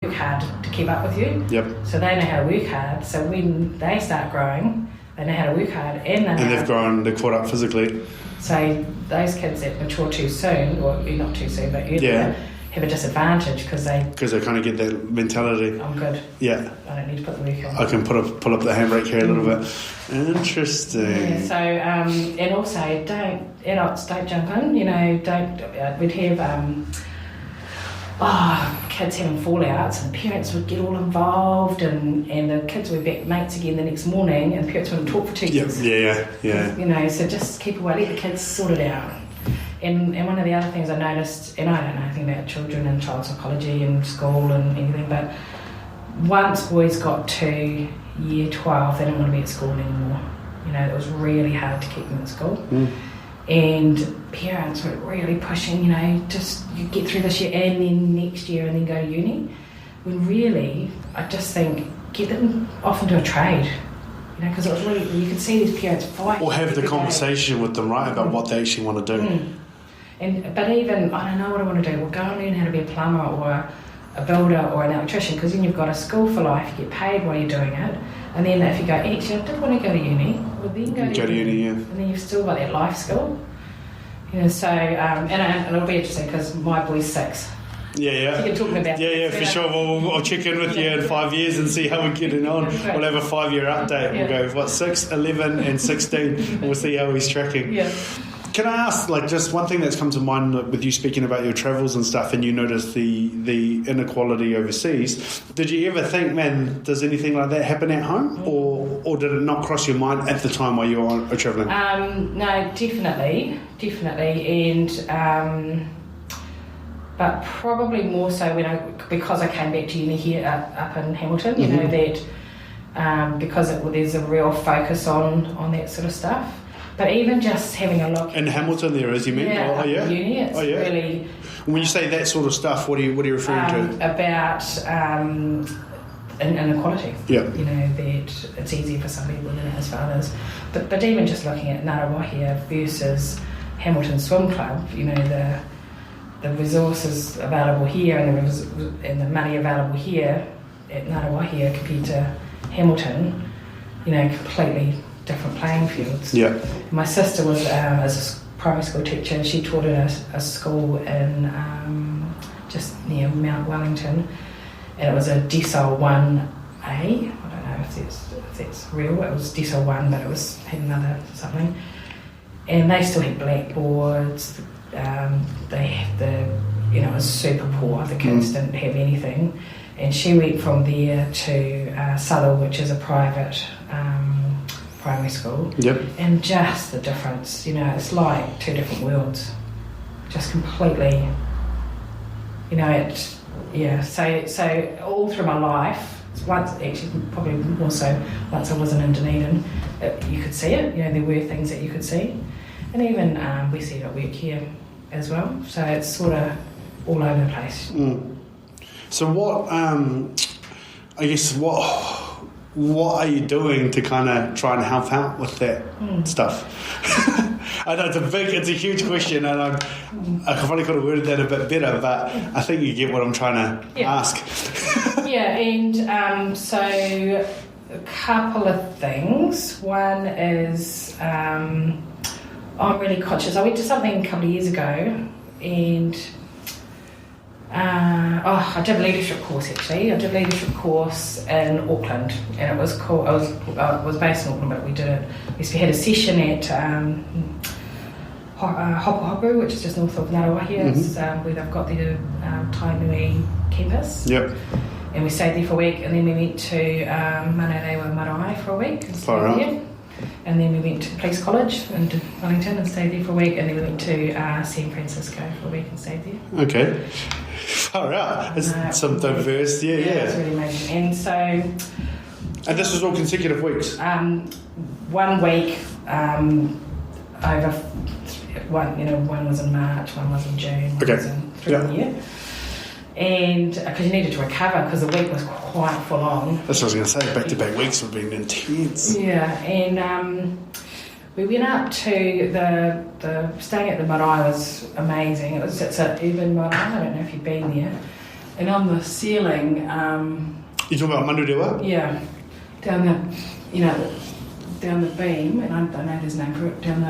work hard to keep up with you. Yep. So they know how to work hard. So when they start growing, they know how to work hard, and they've grown, they're caught up physically. So those kids that mature too soon, or not too soon, but earlier, have a disadvantage because they kind of get that mentality. I'm good. Yeah. I don't need to put the work in. I can pull up the handbrake here a little bit. Interesting. Yeah, so and also adults don't jump in. We'd have kids having fallouts, and parents would get all involved, and the kids would be mates again the next morning, and parents wouldn't talk for 2 years. Yeah. So just keep away, let the kids sort it out. And one of the other things I noticed, and I don't know anything about children and child psychology and school and anything, but once boys got to year 12, they didn't want to be at school anymore. It was really hard to keep them at school. And parents were really pushing, just you get through this year and then next year and then go to uni. When really, I just think, get them off into a trade. Because it was really, you could see these parents fight. Or have the conversation with them, right, about what they actually want to do. But even, I don't know what I want to do, well, go and learn how to be a plumber or a builder or an electrician, because then you've got a school for life, you get paid while you're doing it. And then if you go, actually, I did want to go to uni, well, then go to uni, yeah. And then you've still got that life skill. So, and it'll be interesting because my boy's 6. Yeah. So you can talk about for sure. I'll check in with you in 5 years and see how we're getting on. We'll have a 5-year update. We'll go, 6, 11 and 16, and we'll see how he's tracking. Yeah. Can I ask, just one thing that's come to mind with you speaking about your travels and stuff, and you notice the inequality overseas. Did you ever think, man, does anything like that happen at home, or did it not cross your mind at the time while you were travelling? No, definitely, and but probably more so because I came back to uni here up in Hamilton. That because there's a real focus on that sort of stuff. But even just having a look in Hamilton, there is, you mean? Yeah, uni. It's really. When you say that sort of stuff, what are you referring to? About inequality. Yeah. That it's easier for some people than it is for others. But even just looking at Ngaruawāhia versus Hamilton Swim Club, the resources available here and the money available here at Ngaruawāhia compared to Hamilton, completely different playing fields. Yeah. My sister was as a primary school teacher, and she taught at a school in just near Mount Wellington, and it was a Decile 1A. I don't know if that's real. It was Decile 1, but it had another something. And they still had blackboards. They had it was super poor. The kids didn't have anything. And she went from there to Southall, which is a private primary school. Yep. And just the difference, it's like two different worlds. Just completely, So all through my life, once, actually probably more so once I wasn't in Dunedin, you could see it. There were things that you could see. And even we see it at work here as well. So it's sort of all over the place. So what are you doing to kind of try and help out with that stuff? I know it's a huge question, and I probably could have worded that a bit better, but I think you get what I'm trying to ask. And so a couple of things. One is I'm really conscious. I went to something a couple of years ago, and I did a leadership course actually. I did a leadership course in Auckland, and it was cool. I was based in Auckland, but we had a session at Hopu, which is just north of Ngaruawāhia. It's where they've got their Tainui campus. Yep. And we stayed there for a week, and then we went to Manarewa Marae for a week and stayed there. And then we went to Police College in Wellington and stayed there for a week, and then we went to San Francisco for a week and stayed there. Okay. Far out. It's some diverse, yeah. It's really amazing. And this was all consecutive weeks? 1 week over one was in March, one was in June, one was in through the year. And because you needed to recover because the week was quite full on. That's what I was going to say, back-to-back weeks have been intense. Yeah, and we went up to the staying at the marae was amazing. It's an urban marae, I don't know if you've been there. And on the ceiling, You talking about mandurewa? yeah, down the beam, and I don't know there's a name for it, down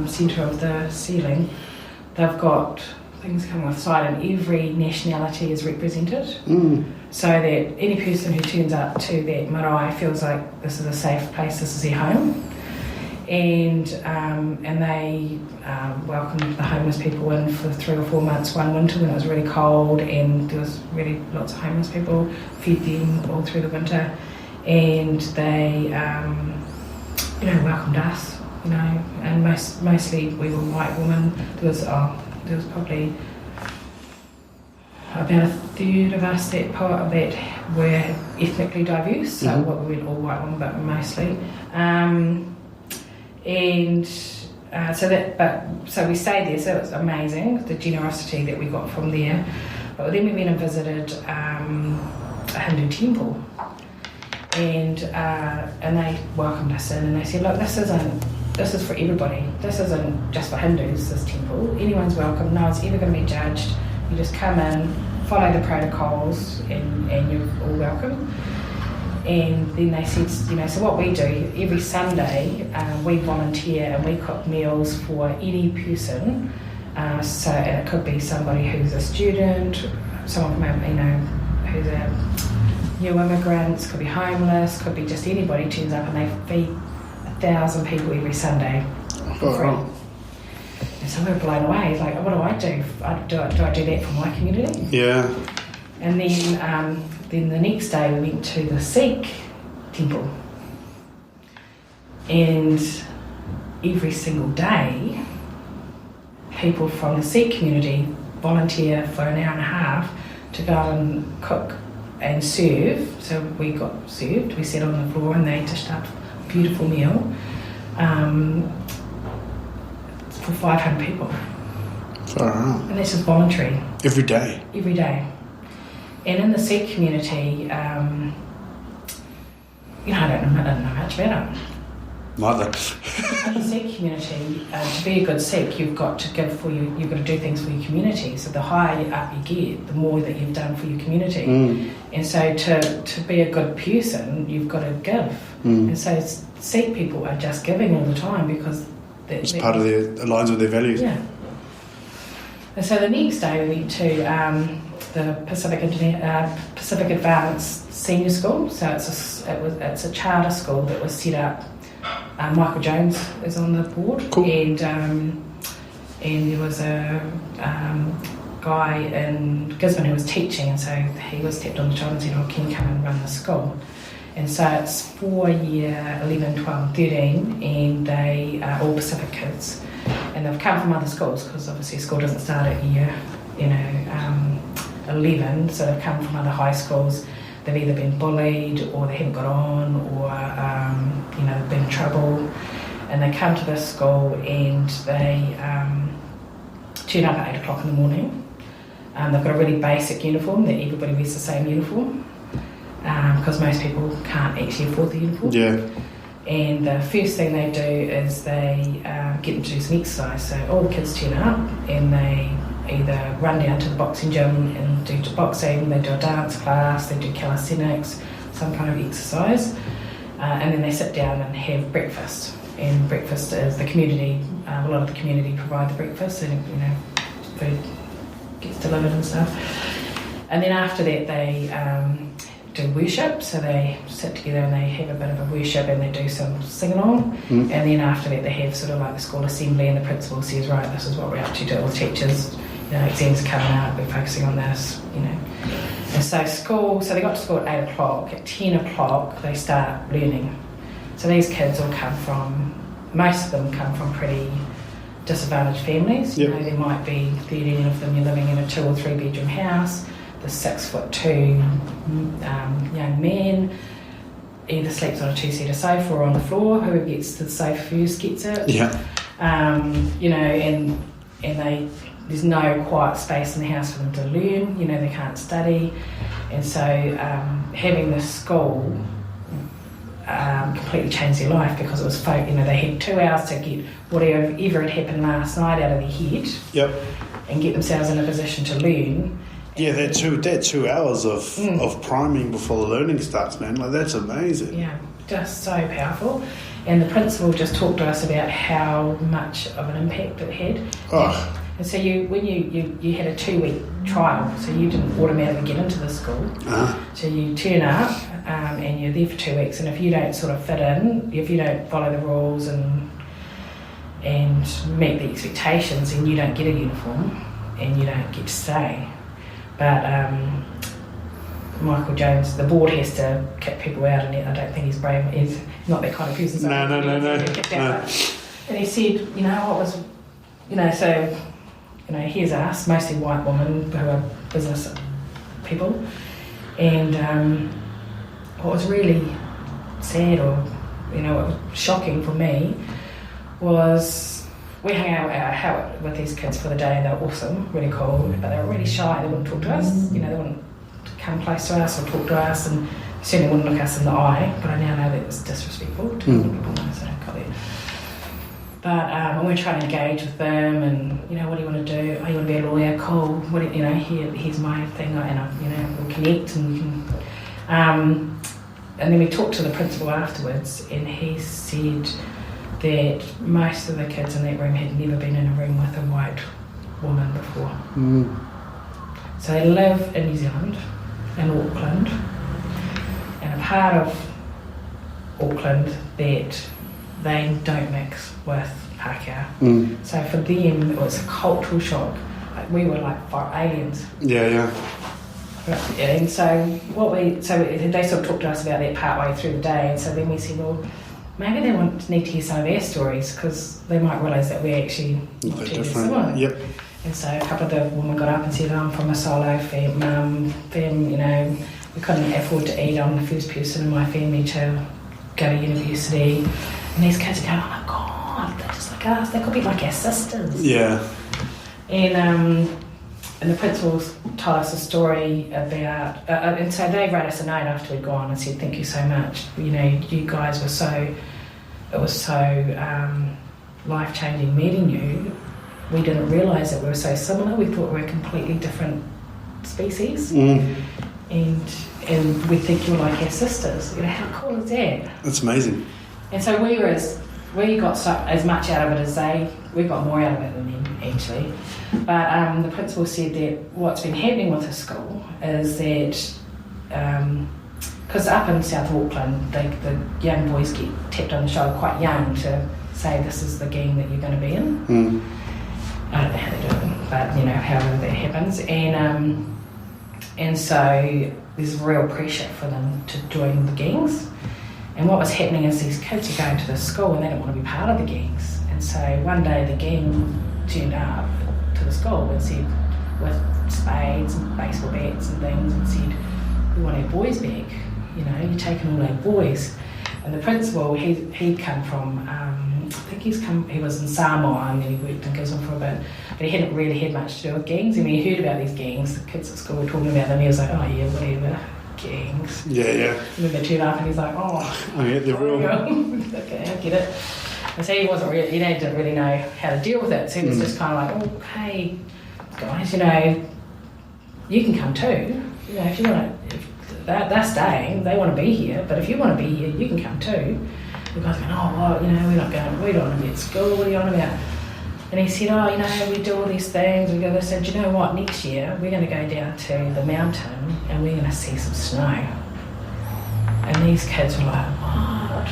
the centre of the ceiling, they've got things coming off the side, and every nationality is represented. So that any person who turns up to that marae feels like this is a safe place, this is their home. And they welcomed the homeless people in for 3 or 4 months one winter when it was really cold, and there was really lots of homeless people, fed them all through the winter, and they welcomed us, and mostly we were white women. There was probably about a third of us that were ethnically diverse, so we weren't all white women, but mostly. So we stayed there, so it was amazing, the generosity that we got from there. But then we went and visited a Hindu temple, and they welcomed us in, and they said, look, this is for everybody. This isn't just for Hindus, this temple. Anyone's welcome. No one's ever going to be judged. You just come in, follow the protocols, and you're all welcome. And then they said, so what we do, every Sunday, we volunteer and we cook meals for any person. And it could be somebody who's a student, someone from, who's a new immigrant, could be homeless, could be just anybody turns up, and they feed 1,000 people every Sunday for free. And so we were blown away. It's like, what do I do? Do I do that for my community? Yeah. And then the next day we went to the Sikh temple, and every single day people from the Sikh community volunteer for an hour and a half to go and cook and serve. So we got served, we sat on the floor and they dished up a beautiful meal for 500 people. And this is voluntary. Every day? Every day. And in the Sikh community, I don't know much about it. Neither. In the Sikh community, to be a good Sikh, you've got to give you've got to do things for your community. So the higher up you get, the more that you've done for your community. And so to be a good person, you've got to give. And so Sikh people are just giving all the time because it's part of their aligns with their values. Yeah. And so the next day we went to the Pacific Advanced Senior School. So it's a charter school that was set up. Michael Jones is on the board. Cool. And there was a guy in Gisborne who was teaching, and so he was tapped on the shoulder and said, "Oh, can you come and run the school?" And so it's for year 11, 12, 13, and they are all Pacific kids, and they've come from other schools because obviously school doesn't start at year 11, so they've come from other high schools. They've either been bullied or they haven't got on, or they've been in trouble, and they come to this school and they turn up at 8 o'clock in the morning. They've got a really basic uniform that everybody wears the same uniform because most people can't actually afford the uniform. Yeah. And the first thing they do is they get them to do some exercise. So all the kids turn up and they either run down to the boxing gym and do boxing, they do a dance class, they do calisthenics, some kind of exercise, and then they sit down and have breakfast. And breakfast is the community, a lot of the community provide the breakfast, and food gets delivered and stuff. And then after that they do worship, so they sit together and they have a bit of a worship and they do some sing-along, and then after that they have sort of like the school assembly, and the principal says, right, this is what we're up to do with teachers, exams are coming up, we're focusing on this, And so they got to school at 8 o'clock, at 10 o'clock they start learning. So these kids all most of them come from pretty disadvantaged families. Yep. There might be 13 of them, you're living in a 2 or 3 bedroom house. The 6'2" young man either sleeps on a 2-seater sofa or on the floor. Whoever gets to the sofa first gets it. Yeah. And there's no quiet space in the house for them to learn. They can't study, and so having this school completely changed their life because it was they had 2 hours to get whatever had happened last night out of their head. Yep. And get themselves in a position to learn. Yeah, that 2 hours of priming before the learning starts, man. Like, that's amazing. Yeah, just so powerful. And the principal just talked to us about how much of an impact it had. Oh. And so when you had a 2-week trial, so you didn't automatically get into the school. So you turn up and you're there for 2 weeks, and if you don't sort of fit in, if you don't follow the rules and meet the expectations, then you don't get a uniform and you don't get to stay. But Michael Jones, the board has to kick people out, and I don't think he's brave. He's not that kind of person. So No. And he said, here's us, mostly white women who are business people. And what was really sad, or what was shocking for me, was we hung out with these kids for the day. They were awesome, really cool, but they were really shy. They wouldn't talk to us. They wouldn't come close to us or talk to us, and certainly wouldn't look us in the eye. But I now know that it was disrespectful to people, so I got it. But when we're trying to engage with them, and what do you want to do? Oh, you want to be a lawyer? Cool. What here's my thing, and we'll connect, and we can. And then we talked to the principal afterwards, and he said that most of the kids in that room had never been in a room with a white woman before. So they live in New Zealand, in Auckland, and a part of Auckland that they don't mix with Pākehā. So for them, it was a cultural shock. Like, we were like aliens. Yeah. And so they sort of talked to us about that part way through the day, and so then we said, well, maybe they need to hear some of our stories, because they might realise that we're actually not too dissimilar. Yep. And so a couple of the women got up and said, I'm from a solo fam, we couldn't afford to eat. I'm the first person in my family to go to university. And these kids are going, oh my God, they're just like us. They could be like our sisters. Yeah. And the principals told us a story about, and so they wrote us a note after we'd gone and said, thank you so much. You guys were it was so life-changing meeting you. We didn't realise that we were so similar. We thought we were completely different species. And we think you were like our sisters. How cool is that? That's amazing. And so we got as much out of it as we got more out of it than them, actually. But the principal said that what's been happening with the school is that, because up in South Auckland, the young boys get tapped on the shoulder quite young to say this is the gang that you're going to be in. I don't know how they do it, but however that happens. And so there's real pressure for them to join the gangs. And what was happening is these kids are going to the school and they don't want to be part of the gangs. And so one day the gang turned up to the school and said, with spades and baseball bats and things, and said, we want our boys back. You're taking all our boys. And the principal, he'd come from, he was in Samoa, and then he worked in Gisborne for a bit, but he hadn't really had much to do with gangs. I mean, he heard about these gangs, the kids at school were talking about them, he was like, oh yeah, whatever. Gangs. Yeah. And then they turned up and he's like, oh yeah, they're real. Okay, I get it. And so he didn't really know how to deal with it. So he was just kind of like, oh, okay, guys, you can come too. If you want to, they're staying, they want to be here, but if you want to be here, you can come too. The guys are going, oh, well, we don't want to be at school, what are you on about? And he said, we do all these things, we go this, and do you know what, next year we're going to go down to the mountain and we're going to see some snow. And these kids were like, what?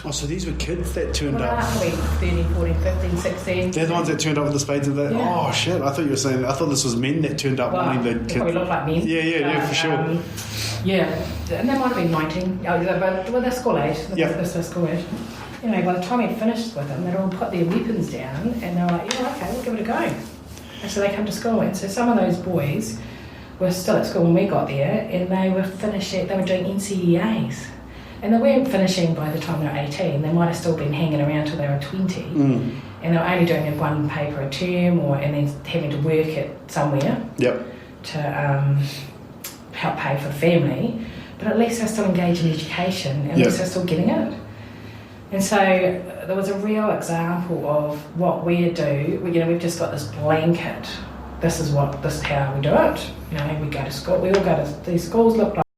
Oh, so these were kids that turned up. Probably 13, 14, 15, 16. They're the ones that turned up with the spades and that. Yeah. Oh shit! I thought you were saying. I thought this was men that turned up wanting the kids. They probably look like men. Yeah, for sure. And they might have been 19. But they're school age. They're school age. By the time we'd finished with them, they'd all put their weapons down, and they were like, yeah, okay, we'll give it a go. And so they come to school, and so some of those boys were still at school when we got there, and they were doing NCEAs. And they weren't finishing by the time they were 18. They might have still been hanging around till they were 20. And they were only doing one paper a term, and then having to work it somewhere to help pay for the family. But at least they're still engaged in education, and at least they're still getting it. And so there was a real example of what we do. We've just got this blanket this is how we do it. You know, we go to school. We all go to these schools. Look like